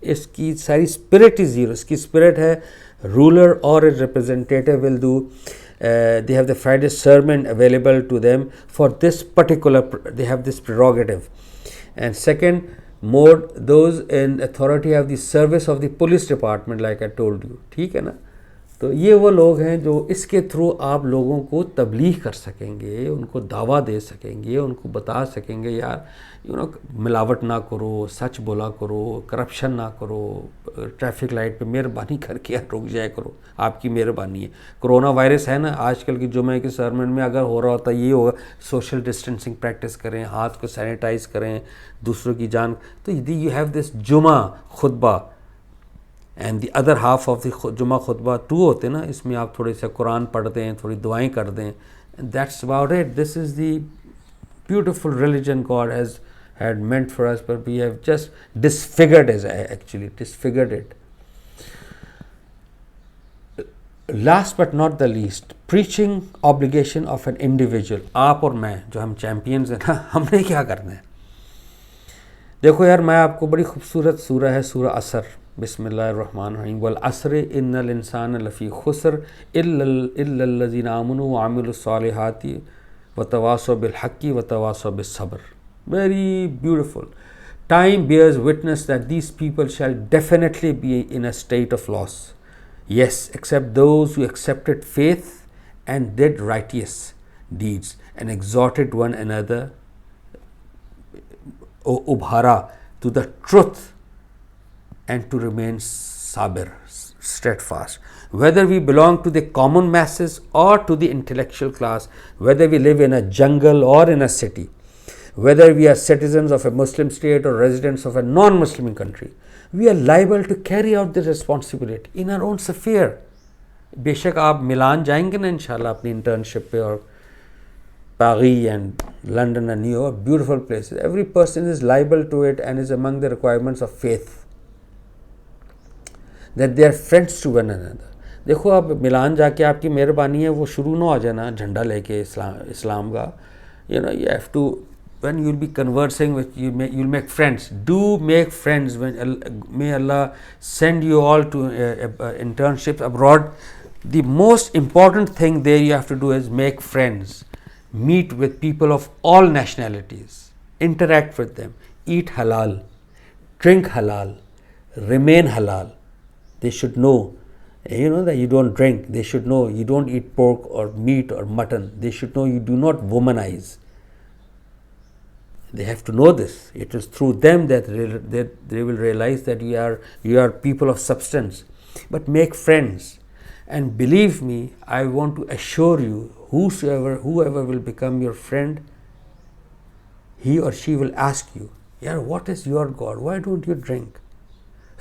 इसकी सारी स्पिरिट ही ज़ीरो. इसकी स्पिरिट है रूलर और representative will do, they have the Friday sermon available to them for this particular, they have this prerogative. And second mode, those in authority have the service of the police department, like I told you. ठीक है ना. तो ये वो लोग हैं जो इसके थ्रू आप लोगों को तबलीग कर सकेंगे, उनको दावा दे सकेंगे, उनको बता सकेंगे यार मिलावट ना करो, सच बोला करो, करप्शन ना करो, ट्रैफिक लाइट पे मेहरबानी करके यार रुक जाया करो, आपकी मेहरबानी है। कोरोना वायरस है ना, आजकल की जुमे के सरमन में अगर हो रहा होता ये होगा, सोशल डिस्टेंसिंग प्रैक्टिस करें, हाथ को सैनिटाइज करें, दूसरों की जान। तो यू हैव दिस जुमा खुतबा and the other half of the जुमा खुतबा 2 होते ना, इसमें आप थोड़े से कुरान पढ़ दें, थोड़ी दुआएं कर दें, that's about it. This is the beautiful religion God has had meant for us, but we have just disfigured it, actually disfigured it. Last but not the least, preaching obligation of an individual. आप और मैं जो हम champions हैं ना, हमने क्या करना है? देखो यार, मैं आपको बड़ी खूबसूरत सूरह है सूरह असर, बिस्मिल्लाहिर्रहमानिर्रहीम, वल अस्र इन्नल इंसान लफ़ी खुस्र इल्लल्लज़ीना आमनु व अमिलुस्सालिहाति व तवासौ बिल हक़्क़ि व तवासौ बिस सब्र. Very beautiful. Time bears witness that these people shall definitely be in a state of loss. Yes, except those who accepted faith and did righteous deeds and exhorted one another, ubhara, to the truth and to remain sabir, steadfast. Whether we belong to the common masses or to the intellectual class, whether we live in a jungle or in a city, whether we are citizens of a Muslim state or residents of a non-Muslim country, we are liable to carry out this responsibility in our own sphere. बेशक आप मिलान जाएंगे ना इंशाल्लाह अपनी internship पे, और Paris and London and New York, beautiful places. Every person is liable to it and is among the requirements of faith, that they are friends to one another. देखो आप मिलान जाके आपकी मेहरबानी है वो शुरू ना हो जाए ना झंडा लेके इस्लाम का. You have to, when you'll be conversing with, you'll make friends. Do make friends. May Allah send you all to internships abroad. The most important thing there you have to do is make friends, meet with people of all nationalities, interact with them, eat halal, drink halal, remain halal. They should know, that you don't drink. They should know you don't eat pork or meat or mutton. They should know you do not womanize. They have to know this. It is through them that they will realize that you are people of substance. But make friends, and believe me, I want to assure you, whoever will become your friend, he or she will ask you, "Yaar, what is your God? Why don't you drink?"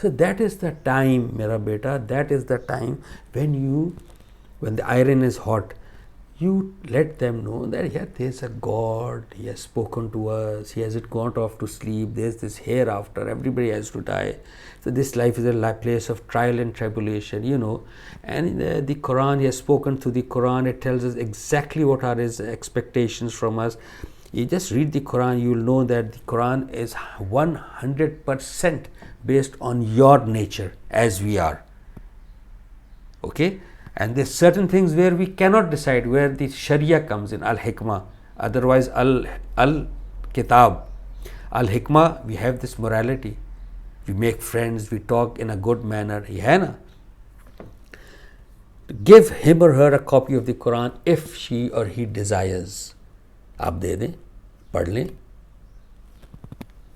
So that is the time, mera beta, that is the time when the iron is hot, you let them know that there is a God, He has spoken to us, He hasn't gone off to sleep, there is this hereafter, everybody has to die. So this life is a place of trial and tribulation, and the Quran, He has spoken through the Quran, it tells us exactly what are His expectations from us. You just read the Quran, you will know that the Quran is 100% based on your nature as we are. Okay? And there's certain things where we cannot decide, where the Sharia comes in, Al-Hikmah, otherwise Al-Kitab. Al-Hikmah, we have this morality. We make friends, we talk in a good manner. Give him or her a copy of the Quran if she or he desires. आप दे दें, पढ़ लें,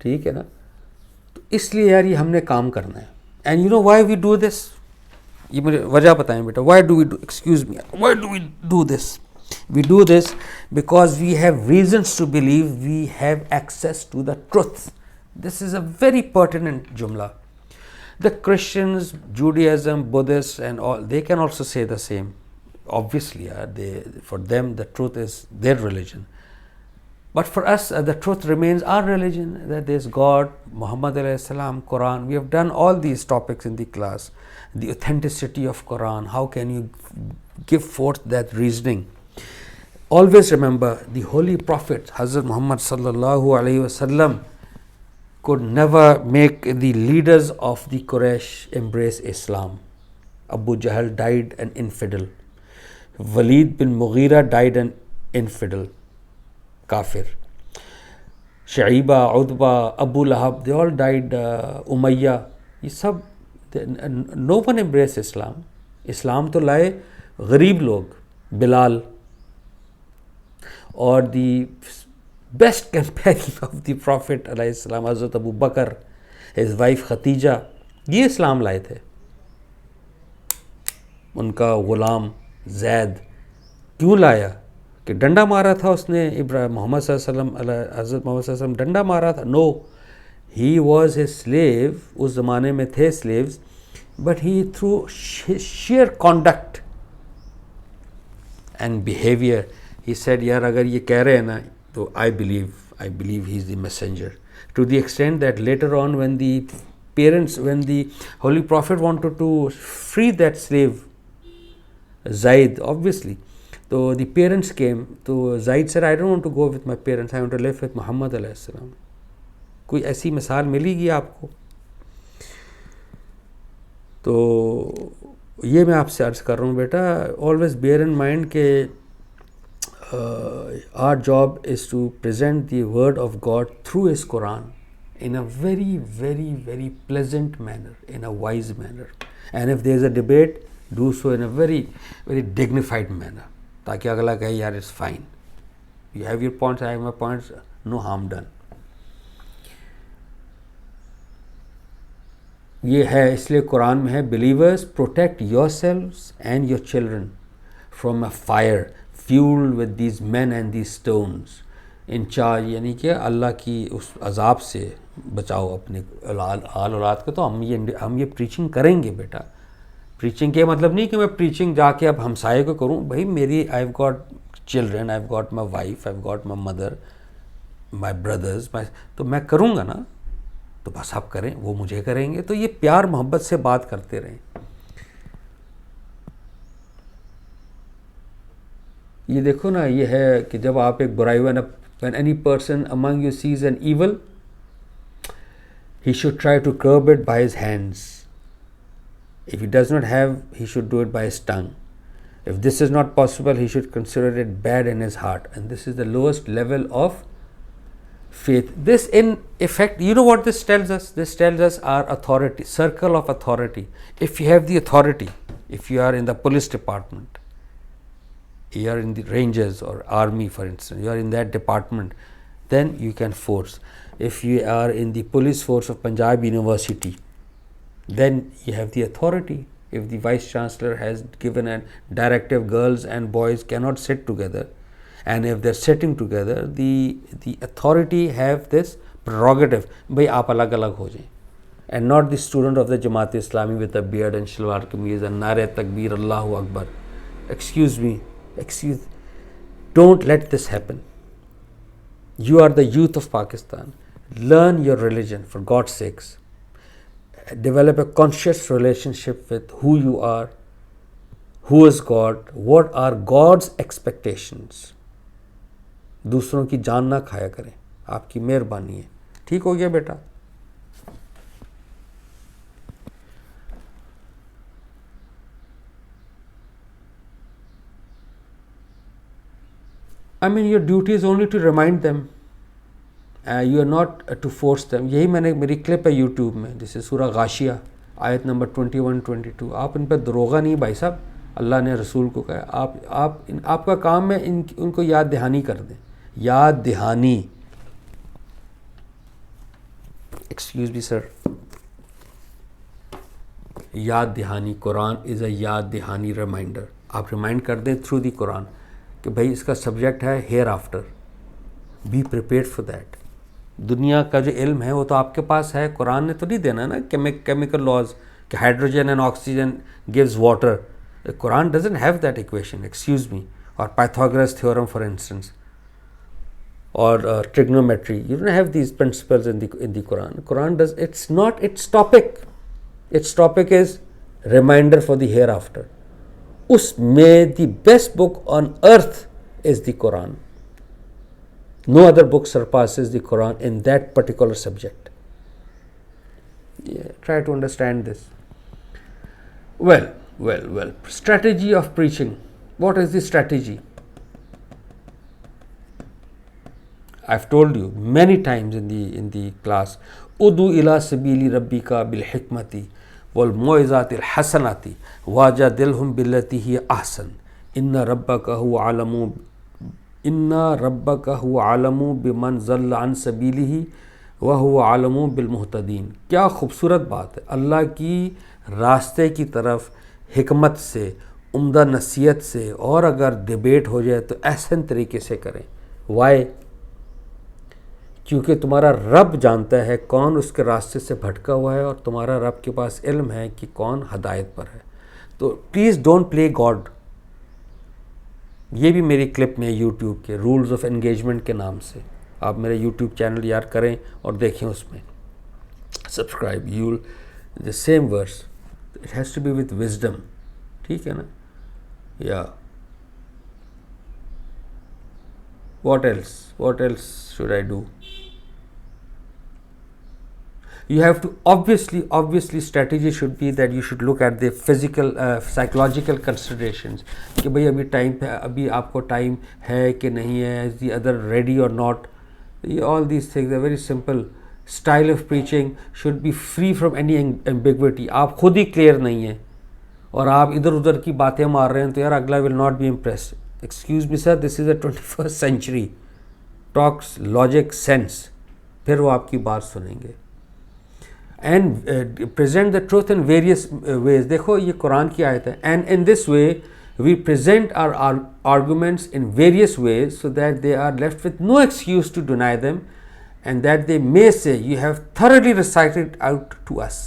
ठीक है ना. तो इसलिए यार ये हमने काम करना है. And you know why we do this, ये मुझे वजह बताएं बेटा. Why do we do, excuse me, why do we do this? We do this because we have reasons to believe we have access to the truth. This is a very pertinent jumla. The Christians, Judaism, Buddhists and all, they can also say the same. Obviously, for them the truth is their religion. But for us, the truth remains our religion, that there is God, Muhammad alayhi salam, Quran. We have done all these topics in the class. The authenticity of Quran, how can you give forth that reasoning? Always remember, the Holy Prophet, Hazrat Muhammad sallallahu alayhi wasallam, could never make the leaders of the Quraysh embrace Islam. Abu Jahl died an infidel. Walid bin Mughira died an infidel. Kafir. Shaiba, Udba, Abu Lahab, they all died. Umayyah, no one embraced Islam. इस्लाम तो लाए गरीब लोग, बिलाल, और the best companion of the profit अलैहिस्सलाम हज़रत अबू बकर, his wife Khadija, ये इस्लाम लाए थे। उनका ग़ुलाम जैद क्यों लाया? कि डंडा मारा था उसने, मोहम्मद सल्लल्लाहु अलैहि वसल्लम, हज़रत मोहम्मद सल्लल्लाहु अलैहि वसल्लम डंडा मारा था? No, he was a slave, उस ज़माने में थे slaves, but he through sheer conduct and behaviour he said, यार अगर ये कह रहे हैं ना तो I believe he is the messenger, to the extent that later on when the parents, when the Holy Prophet wanted to free that slave Zaid, obviously, so the parents came, so Zaid said, I don't want to go with my parents, I want to live with Muhammad alayhi salam. कोई ऐसी मिसाल मिलेगी आपको? तो ये मैं आपसे अर्ज़ कर रहा हूँ बेटा, ऑलवेज बेयर इन माइंड के our job is to present the word of God through his Quran in a very, very, very pleasant manner, in a wise manner. And if there is a debate, do so in a very, very dignified manner. ताकि अगला कहे यार it's fine. You have your points, I have my points, no harm done. ये है, इसलिए कुरान में है, believers protect yourselves and your children from a fire fueled with these men and these stones. इन चार, यानी कि अल्लाह की उस अजाब से बचाओ अपने आल औलाद को। तो हम ये प्रीचिंग करेंगे बेटा। प्रीचिंग के मतलब नहीं कि मैं प्रीचिंग जाके अब हमसाये को करूं, भाई मेरी I have got children, I have got my wife, I have got my mother, my brothers, तो मैं करूंगा ना, तो बस आप करें, वो मुझे करेंगे। तो ये प्यार मोहब्बत से बात करते रहें। ये देखो ना, ये है कि जब आप एक बुराई, when any person among you sees an evil, he should try to curb it by his hands. If he does not have, he should do it by his tongue. If this is not possible, he should consider it bad in his heart. And this is the lowest level of faith. This in effect, you know what this tells us? This tells us our authority, circle of authority. If you have the authority, if you are in the police department, you are in the rangers or army, for instance, you are in that department, then you can force. If you are in the police force of Punjab University, then you have the authority. If the vice chancellor has given a directive, girls and boys cannot sit together, and if they are sitting together, the authority have this prerogative, bhai aap alag alag ho jaye, and not the student of the Jamaat Islami with a beard and shalwar kameez and nare takbir Allahu Akbar. Excuse me, don't let this happen. You are the youth of Pakistan. Learn your religion, for God's sakes. Develop a conscious relationship with who you are, who is God, what are God's expectations. दूसरों की जान ना खाया करें, आपकी मेहरबानी है। ठीक हो गया बेटा? I mean, your duty is only to remind them. You are not to force them. यही मैंने, मेरी क्लिप है यूट्यूब में, जैसे सूरा गाशिया आयत नंबर 21-22। आप इन पर दरोगा नहीं भाई साहब, अल्लाह ने रसूल को कहा, आपका काम है उनको याद दहानी कर दें। याद दहानी, एक्सक्यूज मी सर, याद दहानी, कुरान इज़ अ याद दहानी रिमाइंडर। आप रिमाइंड कर दें थ्रू दी कुरान कि भाई इसका सब्जेक्ट है hereafter, be prepared for that. दुनिया का जो इल्म है वो तो आपके पास है, कुरान ने तो नहीं देना ना केमिकल लॉज कि hydrogen and oxygen gives water. Quran doesn't have that equation, excuse me. और पाइथागोरस थ्योरम फॉर इंस्टेंस, और trigonometry, you don't have these principles in the Quran. Quran does, it's not it's topic, it's topic is reminder for the hereafter. उसमें the best book on earth is the Quran. No other book surpasses the Quran in that particular subject. Yeah, try to understand this. Well. Strategy of preaching. What is the strategy? I've told you many times in the class. Udu ila sabili rabbika bil hikmati वल मोइज़ातिल हसनाति वाजादिलहुम बिल्लती ही अहसन इन्ना रब्बका हुवा आलमु बिमन ज़ल्ल अन सबीलिही व हुवा आलमु बिलमुहतदीन। क्या खूबसूरत बात है। अल्लाह की रास्ते की तरफ हिकमत से, उम्दा नसीहत से, और अगर डिबेट हो जाए तो एहसन तरीके से करें। वाई? क्योंकि तुम्हारा रब जानता है कौन उसके रास्ते से भटका हुआ है, और तुम्हारा रब के पास इल्म है कि कौन हदायत पर है। तो प्लीज़ डोंट प्ले गॉड। ये भी मेरी क्लिप में यूट्यूब के रूल्स ऑफ एंगेजमेंट के नाम से, आप मेरे यूट्यूब चैनल यार करें और देखें, उसमें subscribe. You the same verse, it has to be with wisdom. ठीक है ना? या what else should I do? You have to obviously strategy should be that you should look at the physical psychological considerations कि भाई अभी time पे, अभी आपको टाइम है कि नहीं है, is the other ready or not. All these things are very simple. Style of preaching should be free from any ambiguity. आप खुद ही क्लियर नहीं है और आप इधर उधर की बातें मार रहे हैं तो यार अगला will not be impressed. Excuse me sir, this is the 21st century. Talks logic sense. फिर वो आपकी बात सुनेंगे। And present the truth in various ways. देखो ये कुरान की आयत है। And in this way we present our arguments in various ways so that they are left with no excuse to deny them and that they may say you have thoroughly recited out to us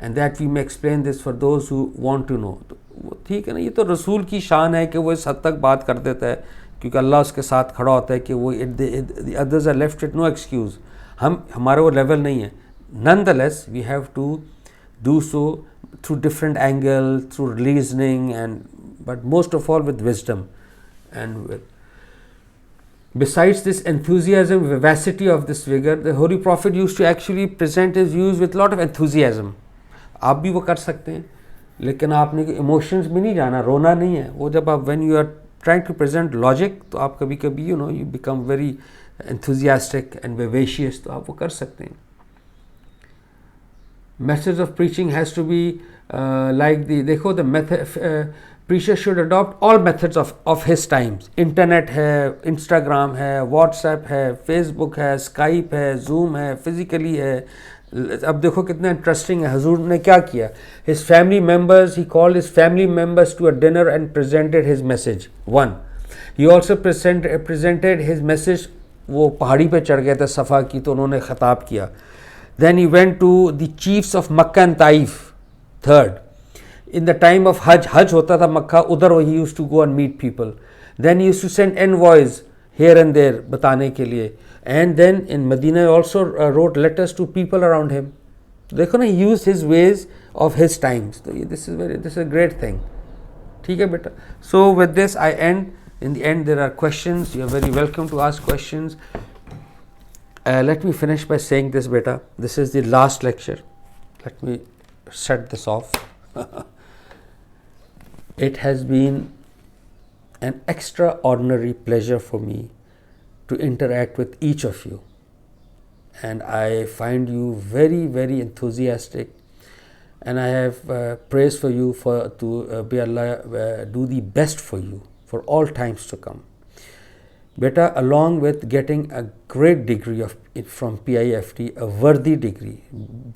and that we may explain this for those who want to know. तो ठीक है ना, ये तो रसूल की शान है कि वो इस हद तक बात कर देता है क्योंकि अल्लाह उसके साथ खड़ा होता है कि वो others are left with no excuse. हमारा वो लेवल नहीं है। Nonetheless, we have to do so through different angle, through reasoning, but most of all with wisdom. And besides this enthusiasm, vivacity of this figure, the Holy Prophet used to actually present his views with a lot of enthusiasm. आप भी वो कर सकते हैं, लेकिन आपने emotions में नहीं जाना, रोना नहीं है। वो जब आप when you are trying to present logic, तो आप कभी कभी you become very enthusiastic and vivacious, तो आप वो कर सकते हैं। Message of preaching has to be like देखो the method, preacher should adopt all methods of his times. Internet है, इंस्टाग्राम है, व्हाट्सएप है, फेसबुक है, स्काइप है, जूम है, फिजिकली है। अब देखो कितना इंटरेस्टिंग है। हुजूर ने क्या किया? His family members, he called his family members to a dinner and presented his message. One, he also presented his message। वो पहाड़ी पे चढ़ गए थे सफ़ा की, तो उन्होंने ख़ताब किया। Then he went to the chiefs of Makkah and Taif. Third, in the time of Hajj होता था मक्का, उधर he used to go and meet people. Then he used to send envoys here and there बताने के लिए. And then in Medina he also wrote letters to people around him. देखो ना, he used his ways of his times. तो this is a great thing. ठीक है बेटा? So with this I end. In the end there are questions. You are very welcome to ask questions. Let me finish by saying this, beta. This is the last lecture. Let me set this off. It has been an extraordinary pleasure for me to interact with each of you. And I find you very, very enthusiastic. And I have praise for you to be Allah do the best for you for all times to come. Beta, along with getting a great degree from PIFT, a worthy degree,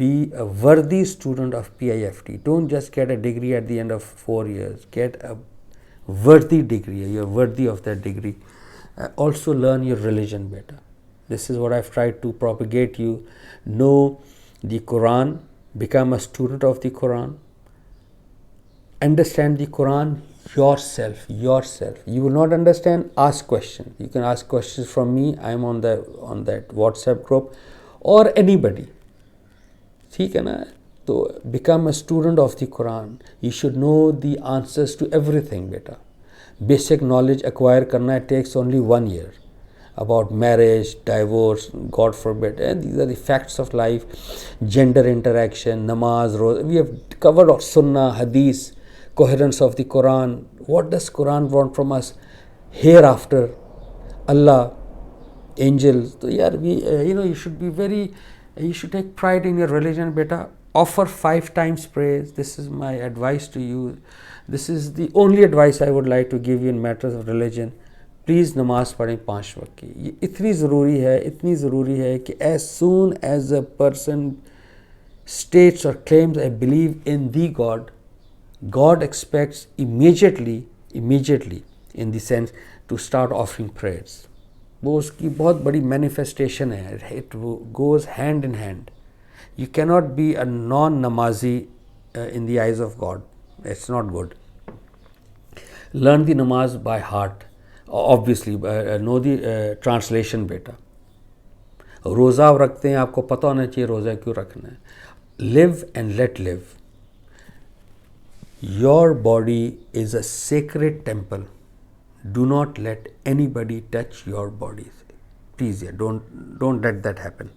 be a worthy student of PIFT. Don't just get a degree at the end of 4 years. Get a worthy degree. You're worthy of that degree. Also learn your religion, beta. This is what I've tried to propagate you. Know the Quran. Become a student of the Quran. Understand the Quran yourself. You will not understand, ask questions. You can ask questions from me. I am on that WhatsApp group or anybody. ठीक है ना? तो become a student of the Quran. You should know the answers to everything, beta. Basic knowledge acquire करना, it takes only 1 year. About marriage, divorce, God forbid, and these are the facts of life. Gender interaction, namaz, roza. We have covered all sunnah, hadith, coherence of the Quran. What does Quran want from us? Hereafter, Allah, angels. So yeah, you should be you should take pride in your religion, beta. offer 5 times prayers. This is my advice to you. This is the only advice I would like to give you in matters of religion. Please नमाज़ पढ़ें 5 वक्त की. ये इतनी ज़रूरी है कि as soon as a person states or claims I believe in the God, God expects immediately in the sense to start offering prayers. वो उसकी बहुत बड़ी manifestation है. It goes hand in hand. You cannot be a non-namazi in the eyes of God. It's not good. Learn the namaz by heart. Obviously, know the translation बेटा. रोज़ा रखते हैं, आपको पता होना चाहिए रोज़ा क्यों रखना है. Live and let live. Your body is a sacred temple. Do not let anybody touch your body. Please, don't let that happen.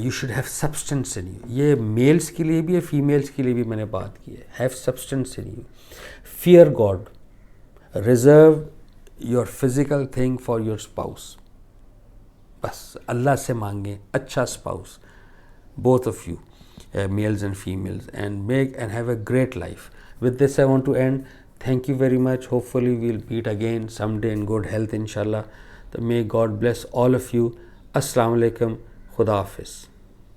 You should have substance in you. ये मेल्स के लिए भी है, फीमेल्स के लिए भी मैंने बात की है. Have substance in you. Fear God. Reserve your physical thing for your spouse. बस अल्लाह से मांगे अच्छा spouse, both of you, males and females, and make and have a great life. With this I want to end. Thank you very much. Hopefully we'll meet again someday in good health, inshallah. May God bless all of you. Assalamu alaikum. Khuda Hafiz.